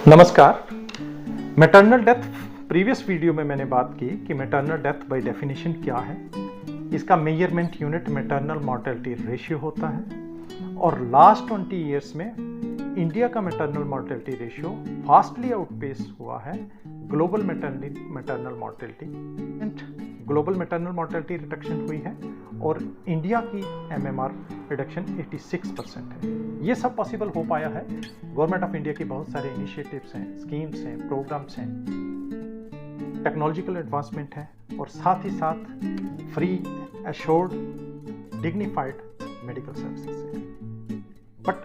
नमस्कार। Maternal death previous video में मैंने बात की कि मैटरनल डेथ बाय डेफिनेशन क्या है। इसका measurement unit maternal mortality ratio होता है और लास्ट 20 इयर्स में इंडिया का maternal mortality ratio fastly outpace हुआ है global maternal mortality. Global maternal mortality reduction हुई है और इंडिया की एमएमआर रिडक्शन 86% है। ये सब पॉसिबल हो पाया है गवर्नमेंट ऑफ इंडिया की बहुत सारे इनिशिएटिव्स हैं, स्कीम्स हैं, प्रोग्राम्स हैं, टेक्नोलॉजिकल एडवांसमेंट है और साथ ही साथ free assured dignified medical services है। But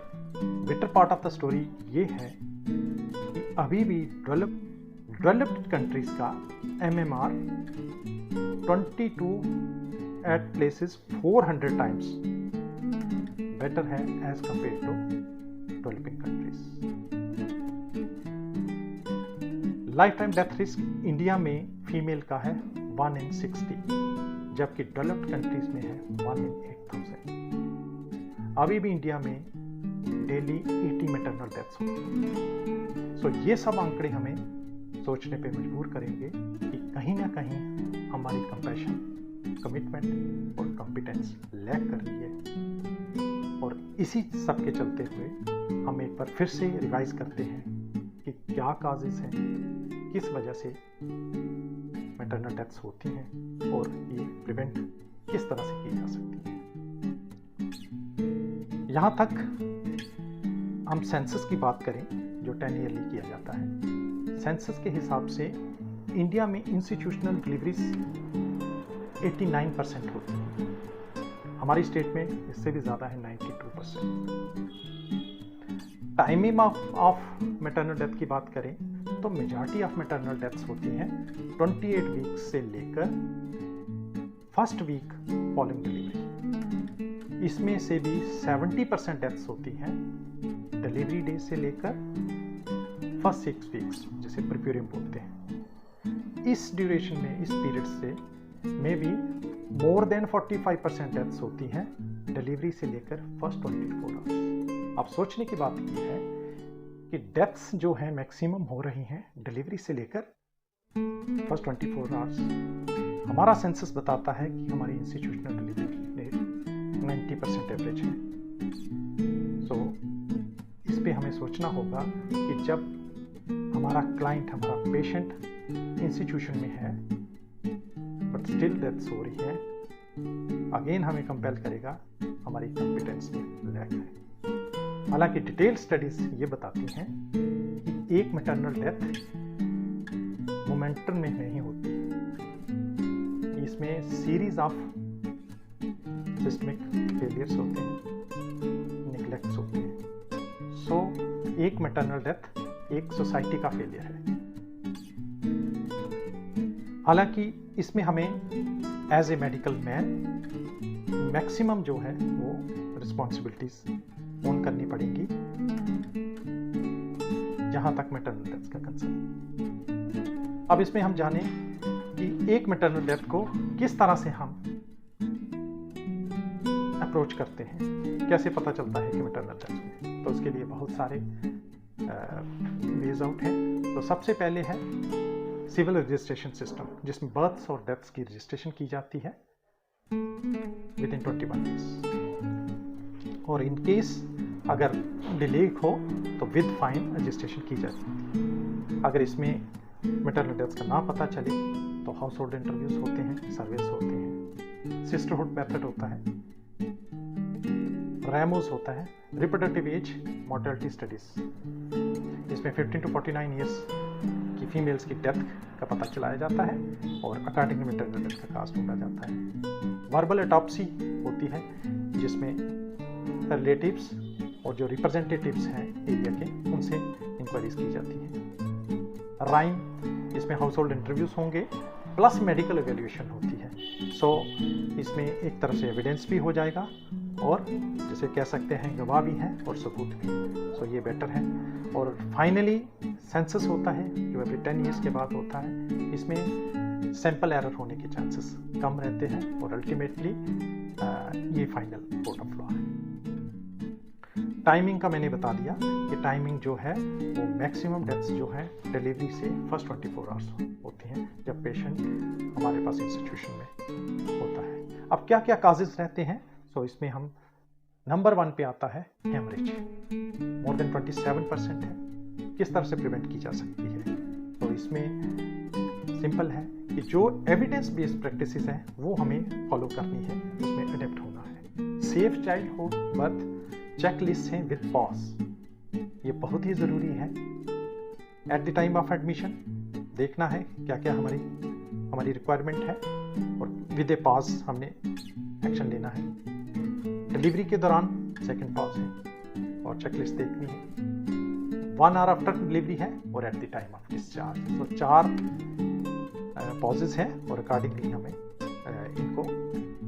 better part of the story ये है कि अभी भी डेवलप्ड कंट्रीज का MMR 22 at places 400 times better है as compared to developing countries. Life time death risk India में फीमेल का है 1 in 60, जबकि डेवलप्ड कंट्रीज में है 1 in 8000। अभी भी इंडिया में डेली 80 मैटरनल डेथ्स होती हैं। सो ये सब आंकड़े हमें सोचने पे मजबूर करेंगे कि कहीं ना कहीं हमारी कंपैशन, कमिटमेंट और कॉम्पिटेंस लैक कर रही है। और इसी सब के चलते हुए हम एक बार फिर से रिवाइज करते हैं कि क्या काजेस हैं, किस वजह से मैटरनल डेथ्स होती हैं और ये प्रिवेंट किस तरह से की जा सकती है। यहाँ तक हम सेंसस की बात करें जो 10 ईयरली किया जाता है। सेंसस के हिसाब से इंडिया में इंस्टीट्यूशनल डिलीवरीज 89% होती है। हमारी स्टेट में इससे भी ज़्यादा है 92%। टाइमिंग ऑफ मैटरनल डेथ की बात करें तो मेजॉरिटी ऑफ मैटरनल डेथ्स होती हैं 28 वीक्स से लेकर फर्स्ट वीक फॉलोइंग डिलीवरी। इसमें से भी 70% डेथ्स होती हैं डिलीवरी डे से लेकर फर्स्ट 6 वीक्स, जिसे प्रीप्यूरियम बोलते हैं। इस ड्यूरेशन में, इस पीरियड से में भी मोर देन 45% डेथ्स होती हैं डिलीवरी से लेकर फर्स्ट 24 आवर्स। अब सोचने की बात यह है कि डेथ्स जो हैं मैक्सिमम हो रही हैं डिलीवरी से लेकर फर्स्ट 24 आवर्स। हमारा सेंसस बताता है कि हमारी इंस्टीट्यूशनल डिलीवरी रेट 90% एवरेज है। सो इस पे हमें सोचना होगा कि जब हमारा क्लाइंट, हमारा पेशेंट इंस्टीट्यूशन में है बट स्टिल डेथ्स हो रही है, अगेन हमें कंपेल करेगा हमारी कॉम्पिटेंस में लैक है। हालांकि डिटेल स्टडीज ये बताती हैं कि एक मैटरनल डेथ मोमेंटम में नहीं होती, इसमें सीरीज ऑफ सिस्टमिक फेलियर्स होते हैं, निग्लेक्ट्स होते हैं। सो एक मैटरनल डेथ एक सोसाइटी का फेलियर है। हालांकि इसमें हमें as a medical man maximum जो है वो रिस्पॉन्सिबिलिटीज ओन करनी पड़ेंगी जहां तक मैटरनल डेथ का कंसर्न। अब इसमें हम जानें कि एक मैटरनल डेथ को किस तरह से हम अप्रोच करते हैं, कैसे पता चलता है कि मैटरनल डेथ है। तो उसके लिए बहुत सारे वेज आउट है। तो सबसे पहले है सिविल रजिस्ट्रेशन सिस्टम, जिसमें बर्थ्स और डेथ्स की रजिस्ट्रेशन की जाती है विद इन 21 डेज, और इन केस अगर डिले हो तो विद फाइन रजिस्ट्रेशन की जाती है। अगर इसमें मैटरनल डेथ्स का ना पता चले तो हाउस होल्ड इंटरव्यूज होते हैं, सर्वेस होते हैं, सिस्टरहुड मेथड होता है, रैमोस होता है, रिप्रोडक्टिव एज मॉर्टेलिटी स्टडीज। इसमें 15 to 49 ईयर्स की फीमेल्स की डेथ का पता चलाया जाता है और अकॉर्डिंग मैटरनल डेथ का काज ढूंढा जाता है। वर्बल ऑटोप्सी होती है जिसमें रिलेटिव्स और जो रिप्रेजेंटेटिव्स हैं एरिया के, उनसे इंक्वायरीज की जाती हैं। राइम, इसमें हाउस होल्ड इंटरव्यूज होंगे प्लस मेडिकल एवेल्यूएशन होती है। सो इसमें एक तरफ से एविडेंस भी हो जाएगा और जैसे कह सकते हैं गवाह भी हैं और सबूत भी। सो ये बेटर है। और फाइनली सेंसस होता है जो एवरी 10 ईयर्स के बाद होता है। इसमें सैंपल एरर होने के चांसेस कम रहते हैं और अल्टीमेटली ये फाइनल कोर्ट ऑफ लॉ है। टाइमिंग का मैंने बता दिया कि टाइमिंग जो है वो मैक्सिमम डेथ्स जो है डिलीवरी से फर्स्ट 24 आवर्स होती हैं जब पेशेंट हमारे पास इंस्टीट्यूशन में होता है। अब क्या क्या काजेस रहते हैं, सो इसमें हम नंबर 1 पे आता है हेमरेज, मोर देन 27% है। किस तरह से प्रिवेंट की जा सकती है, तो इसमें सिंपल है कि जो एविडेंस बेस्ड प्रैक्टिसेस हैं वो हमें फॉलो करनी है, उसमें अडेप्ट होना है। सेफ चाइल्डहुड बर्थ चेकलिस्ट है विद पॉज, ये बहुत ही ज़रूरी है। At the time of admission देखना है क्या क्या हमारी रिक्वायरमेंट है और विद ए पॉज हमने एक्शन लेना है। डिलीवरी के दौरान सेकंड पॉज है और चेकलिस्ट देखनी है। 1 आवर आफ्टर डिलीवरी है और at the time of discharge. तो 4 पॉजेज हैं और अकॉर्डिंगली हमें इनको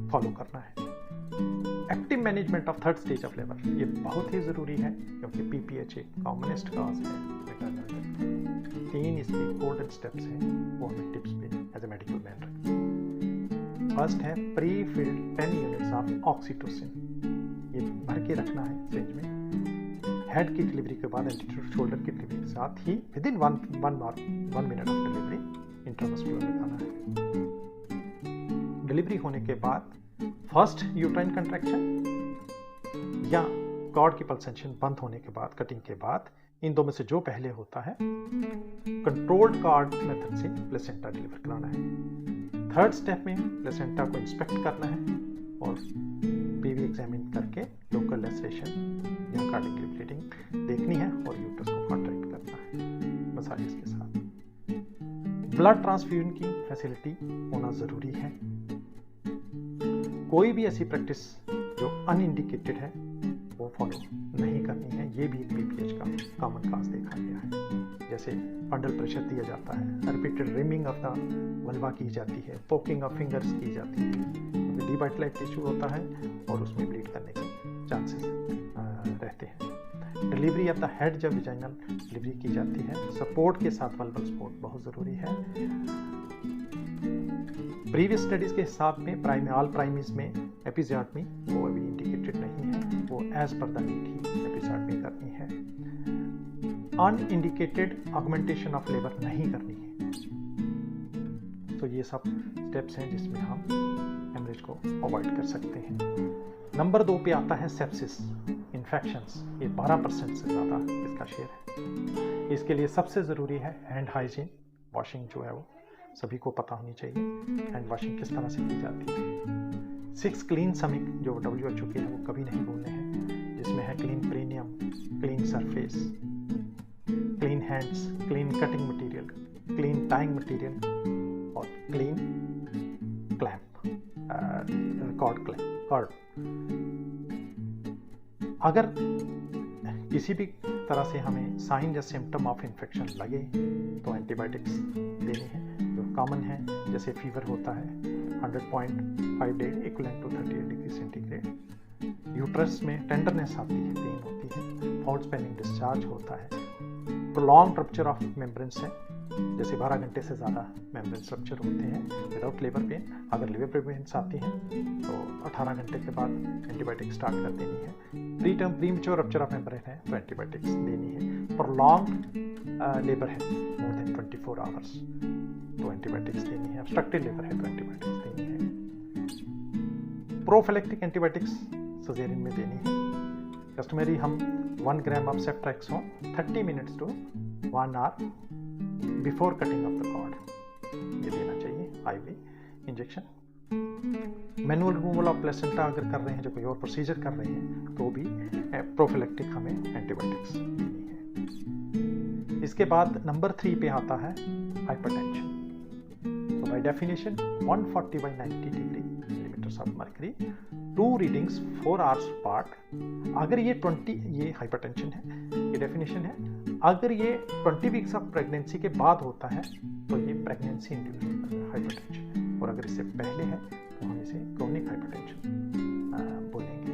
फॉलो करना है। Active management of third stage of labour, ये बहुत ही ज़रूरी है क्योंकि पीपीएच एक कॉमनेस्ट काज है मैटरनल डेथ। 3 इसके गोल्डन स्टेप्स हैं वो हमें टिप्स पे एज ए मेडिकल मैन रखते हैं। फर्स्ट है pre filled 10 units of oxytocin, ये भर के रखना है सिरिंज में। हेड की डिलीवरी के बाद एंटीट्यूड शोल्डर की डिलीवरी के साथ ही within 1 minute of delivery intramuscular लगाना है। डिलीवरी होने के बाद फर्स्ट यूट्राइन कंट्रैक्शन या कॉर्ड की पल्सेशन बंद होने के बाद, कटिंग के बाद, इन दो में से जो पहले होता है कंट्रोल्ड कॉर्ड मेथड से प्लेसेंटा डिलीवर कराना है। थर्ड स्टेप में प्लेसेंटा को इंस्पेक्ट करना है और पीवी एग्जामिन करके लोकल लेसरेशन या कार्डियक ब्लीडिंग देखनी है और यूट्रस को कॉन्ट्रैक्ट करना है मसाजेस के साथ। ब्लड ट्रांसफ्यूजन की फैसिलिटी होना ज़रूरी है। कोई भी ऐसी प्रैक्टिस जो अनइंडिकेटेड है वो फॉलो नहीं करनी है। ये भी एक पीपीएच का कॉमन काज देखा गया है। जैसे फंडल प्रेशर दिया जाता है, repeated rhyming of the vulva की जाती है, पोकिंग ऑफ फिंगर्स की जाती है, डिवाइटलाइट टिश्यू होता है और उसमें ब्लीड करने के चांसेस रहते हैं। डिलीवरी ऑफ द हेड जब विजाइनल डिलीवरी की जाती है, सपोर्ट के साथ वल्वल सपोर्ट बहुत ज़रूरी है। प्रीवियस स्टडीज के हिसाब में ऑल प्राइमीज में एपिज़ोडमी वो अभी इंडिकेटेड नहीं है, वो एज पर द नीड ही एपिज़ोडमी करनी है। अनइंडिकेटेड ऑगमेंटेशन ऑफ लेबर नहीं करनी है। तो ये सब स्टेप्स हैं जिसमें हम हेमरेज को अवॉइड कर सकते हैं। नंबर 2 पे आता है सेप्सिस, इन्फेक्शंस, ये 12% से ज़्यादा इसका शेयर है। इसके लिए सबसे ज़रूरी है हैंड हाइजीन, वॉशिंग जो है वो सभी को पता होनी चाहिए हैंड वॉशिंग किस तरह से की जाती है। 6 क्लीन समिक जो WHO के हैं वो कभी नहीं भूलने हैं, जिसमें है clean perineum, clean surface, clean hands, clean cutting material, clean tying material और क्लीन क्लैंप, कॉर्ड। अगर किसी भी तरह से हमें साइन या सिम्टम ऑफ इन्फेक्शन लगे तो एंटीबायोटिक्स देनी है जो कॉमन है। जैसे फीवर होता है 100.5 डे equivalent to 38 degree centigrade, uterus में टेंडरनेस आती है, पेन होती है, फाउल स्पेलिंग डिस्चार्ज होता है, प्रोलॉन्ग रप्चर ऑफ मेम्ब्रेन्स है, जैसे 12 घंटे से ज़्यादा मेम्ब्रेन्स रप्चर होते हैं विदाउट लेबर पेन। अगर लेबर पेन्स आती हैं तो 18 घंटे के बाद एंटीबायोटिक स्टार्ट कर देनी है। Pre term premature rupture of membrane है तो एंटीबायोटिक्स देनी है। प्रोलॉन्ग लेबर है मोर देन 24 आवर्स तो एंटीबायोटिक्स देनी है। ऑब्स्ट्रक्टिव लेबर है तो एंटीबायोटिक्स देनी है। प्रोफिलैक्टिक एंटीबायोटिक्स सजेरियन में देनी है। कस्टमरी हम 1 gram of ceftriaxone 30 minutes to 1 hour before cutting of the cord ये देना चाहिए, IV injection. Manual removal of placenta अगर कर रहे हैं, जो कोई और प्रोसीजर कर रहे हैं तो भी प्रोफिलैक्टिक हमें एंटीबायोटिक्स देनी है। इसके बाद नंबर 3 पे आता है हाइपरटेंशन। तो by definition 140/90 degree millimetres of mercury, 2 readings 4 hours part. अगर ये हाइपरटेंशन है, ये डेफिनेशन है। अगर ये 20 वीक्स ऑफ प्रेगनेंसी के बाद होता है तो ये प्रेगनेंसी इंड्यूस्ड हाइपरटेंशन है, और अगर इससे पहले है तो हम इसे क्रोनिक हाइपरटेंशन बोलेंगे।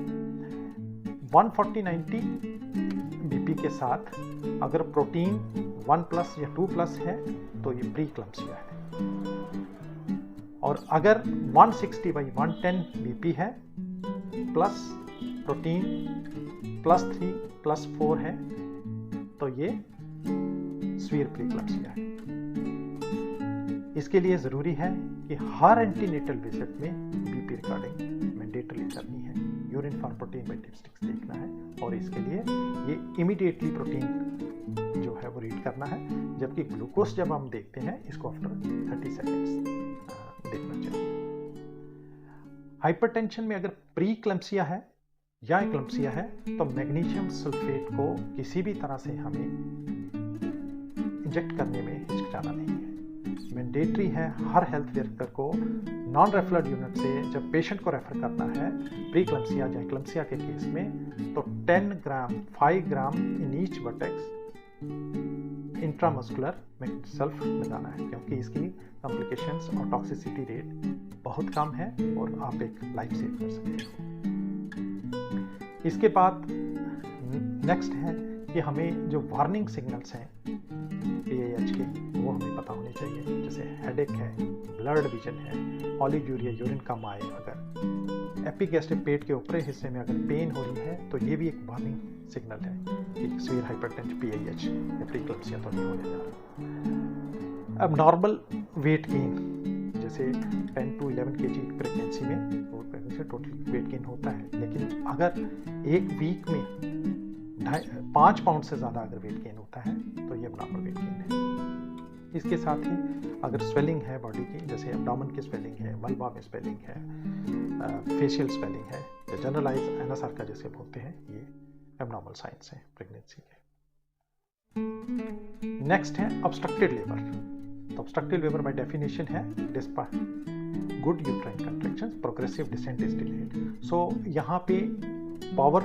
140/90 बीपी के साथ अगर प्रोटीन 1+ या 2+ है तो ये प्री क्लम्सिया है, और अगर 160/110 बीपी है प्लस प्रोटीन +3 +4 है तो ये स्वीयर प्रीक्लम्सिया है। इसके लिए ज़रूरी है कि हर एंटीनेटल विजिट में बीपी रिकॉर्डिंग मैंडेटरी करनी है, urine for protein by district देखना है, और इसके लिए ये इमीडिएटली प्रोटीन जो है वो रीड करना है, जबकि ग्लूकोज जब हम देखते हैं इसको आफ्टर 30 सेकेंड्स देखना चाहिए। हाइपरटेंशन में अगर प्रीक्लम्सिया है या एक्लम्सिया है तो मैग्नीशियम सल्फेट को किसी भी तरह से हमें इंजेक्ट करने में हिचकिचाना नहीं है। मैंडेटरी है हर हेल्थ वर्कर को नॉन रेफरल यूनिट से जब पेशेंट को रेफर करना है प्रीक्लम्सिया या एक्लम्सिया के केस में तो 10 gram 5 gram in each vertex intramuscular sulph लगाना है, क्योंकि इसकी कॉम्प्लिकेशंस और टॉक्सिसिटी रेट बहुत कम है और आप एक लाइफ सेव कर सकते हो। इसके बाद नेक्स्ट है कि हमें जो वार्निंग सिग्नल्स हैं PAH के वो हमें पता होने चाहिए, जैसे हेडेक है, ब्लड विजन है, ऑलिग्यूरिया यूरिन कम आए, अगर एपिगैस्ट्रिक पेट के ऊपरी हिस्से में अगर पेन हो रही है तो ये भी एक वार्निंग सिग्नल है कि सीवियर हाइपरटेंशन PAH या प्रीक्लम्सिया तो नहीं होने जा रहा। अब नॉर्मल वेट गेन जैसे 10 to 11 kg प्रेगनेंसी में टोटल वेट गेन होता है, लेकिन अगर एक वीक में 5 पाउंड से ज़्यादा अगर वेट गेन होता है तो ये नॉर्मल वेट गेन है। इसके साथ ही अगर स्वेलिंग है बॉडी की, जैसे एब्डोमेन की स्वेलिंग है, वल्वा में स्वेलिंग है, फेशियल स्वेलिंग है, जनरलाइज एनासार्का जैसे बोलते हैं, ये एब्नॉर्मल साइंस है प्रेगनेंसी के। नेक्स्ट है ऑब्स्ट्रक्टेड लेबर। तो ऑब्स्ट्रक्टेड लेबर बाय डेफिनेशन है despite good uterine contractions progressive descent is delayed. So यहाँ पे पावर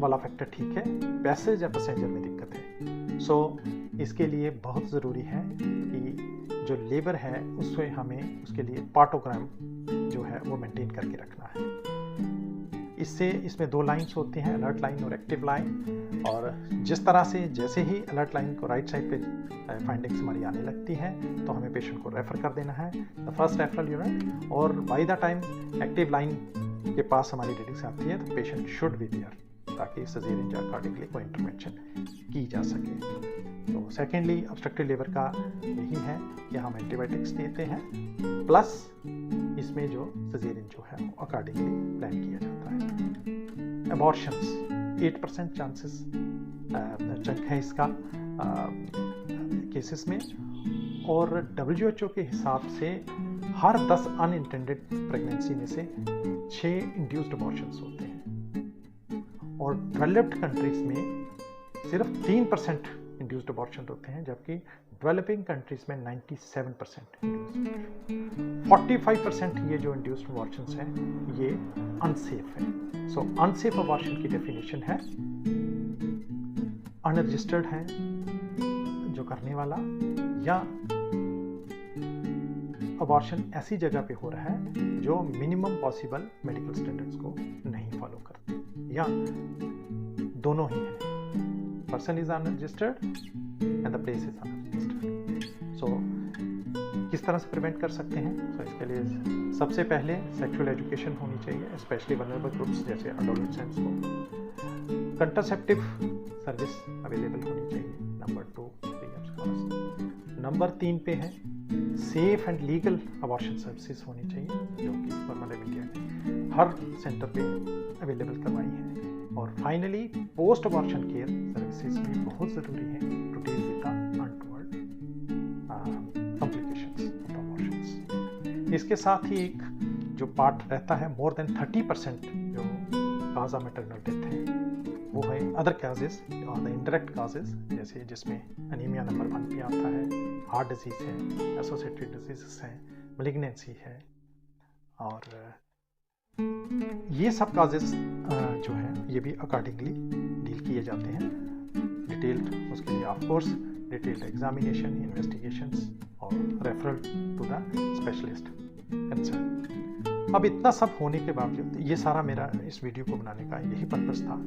वाला फैक्टर ठीक है, पैसेज या पैसेंजर में दिक्कत है। सो इसके लिए बहुत ज़रूरी है कि जो लेबर है उससे हमें उसके लिए पार्टोग्राम जो है वो मेंटेन करके रखना है। इसमें 2 लाइन्स होती हैं, अलर्ट लाइन और एक्टिव लाइन, और जिस तरह से जैसे ही अलर्ट लाइन को राइट साइड पे फाइंडिंग्स हमारी आने लगती हैं तो हमें पेशेंट को रेफर कर देना है द फर्स्ट रेफरल यूनिट, और by the time active line के पास हमारी रीडिंग्स आती है तो पेशेंट शुड बी देयर ताकि सिजेरियन या अकॉर्डिंगली कोई इंटरवेंशन की जा सके। तो सेकेंडली ऑब्स्ट्रक्टिव लेबर का यही है कि हम एंटीबायोटिक्स देते हैं, प्लस इसमें जो सिजेरियन जो है अकॉर्डिंगली प्लान किया जाता है। अबॉर्शंस 8% चांसेस चंक है इसका केसेस में, और WHO के हिसाब से हर 10 अनइंटेंडेड प्रेगनेंसी में से 6 इंड्यूस्ड अबॉर्शंस होते हैं, और डेवलप्ड कंट्रीज में सिर्फ 3% इंड्यूस्ड अबॉर्शन होते हैं, जबकि डेवलपिंग कंट्रीज में 97% इंड्यूस्ड। 45% ये जो इंड्यूस्ड अबॉर्शंस हैं ये अनसेफ है। सो अनसेफ अबॉर्शन की डेफिनेशन है अनरजिस्टर्ड है जो करने वाला, या अबॉर्शन ऐसी जगह पे हो रहा है जो मिनिमम पॉसिबल मेडिकल स्टैंडर्ड्स को नहीं फॉलो करते, या दोनों ही हैं, person is unregistered and the place is unregistered. So किस तरह से प्रिवेंट कर सकते हैं? सो इसके लिए सबसे पहले सेक्सुअल एजुकेशन होनी चाहिए, स्पेशली वल्नरेबल ग्रुप्स जैसे एडोलेसेंट्स को। कंट्रासेप्टिव सर्विस अवेलेबल होनी चाहिए। नंबर 2 नंबर 3 पे है safe and legal abortion services होनी चाहिए, जो कि गवर्नमेंट ऑफ इंडिया ने हर सेंटर पे अवेलेबल करवाई है। और finally post abortion care services भी बहुत ज़रूरी है to deal with the untold complications of abortions. इसके साथ ही एक जो पार्ट रहता है, मोर देन 30% जो काज ऑफ मैटरनल डेथ है वो है अदर काजेज और द इंडायरेक्ट काजेज, जैसे जिसमें अनीमिया नंबर 1 पे आता है, हार्ट डिजीज है, एसोसिएटेड डिजीजेस हैं, मैलिग्नेंसी है, और ये सब काजेज जो है ये भी अकॉर्डिंगली डील किए जाते हैं। डिटेल्ड उसके लिए of course detailed examination, investigations और referral to the specialist concern. अब इतना सब होने के बावजूद ये सारा मेरा इस वीडियो को बनाने का यही पर्पस था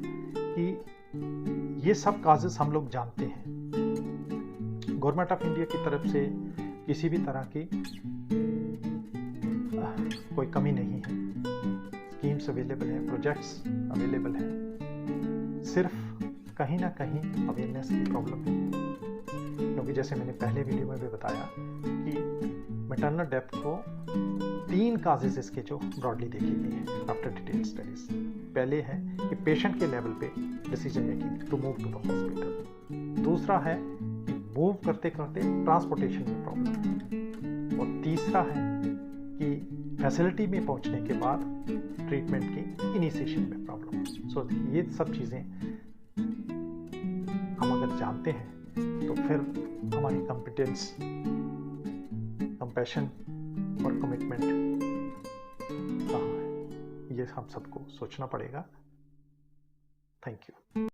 कि ये सब काजेस हम लोग जानते हैं, गवर्नमेंट ऑफ इंडिया की तरफ से किसी भी तरह की कोई कमी नहीं है, स्कीम्स अवेलेबल हैं, प्रोजेक्ट्स अवेलेबल हैं, सिर्फ कहीं ना कहीं अवेयरनेस की प्रॉब्लम है, क्योंकि जैसे मैंने पहले वीडियो में भी बताया कि मैटरनल डेथ को 3 काजेज इसके जो ब्रॉडली देखी गई है आफ्टर डिटेल स्टडीज। पहले है कि पेशेंट के लेवल पे decision making to move to the hospital, दूसरा है कि मूव करते करते ट्रांसपोर्टेशन में प्रॉब्लम, और तीसरा है कि फैसिलिटी में पहुंचने के बाद ट्रीटमेंट की इनिशिएशन में प्रॉब्लम। सो ये सब चीज़ें हम अगर जानते हैं तो फिर हमारी कॉम्पिटेंस, कंपैशन और कमिटमेंट कहाँ है, ये हम सबको सोचना पड़ेगा। Thank you.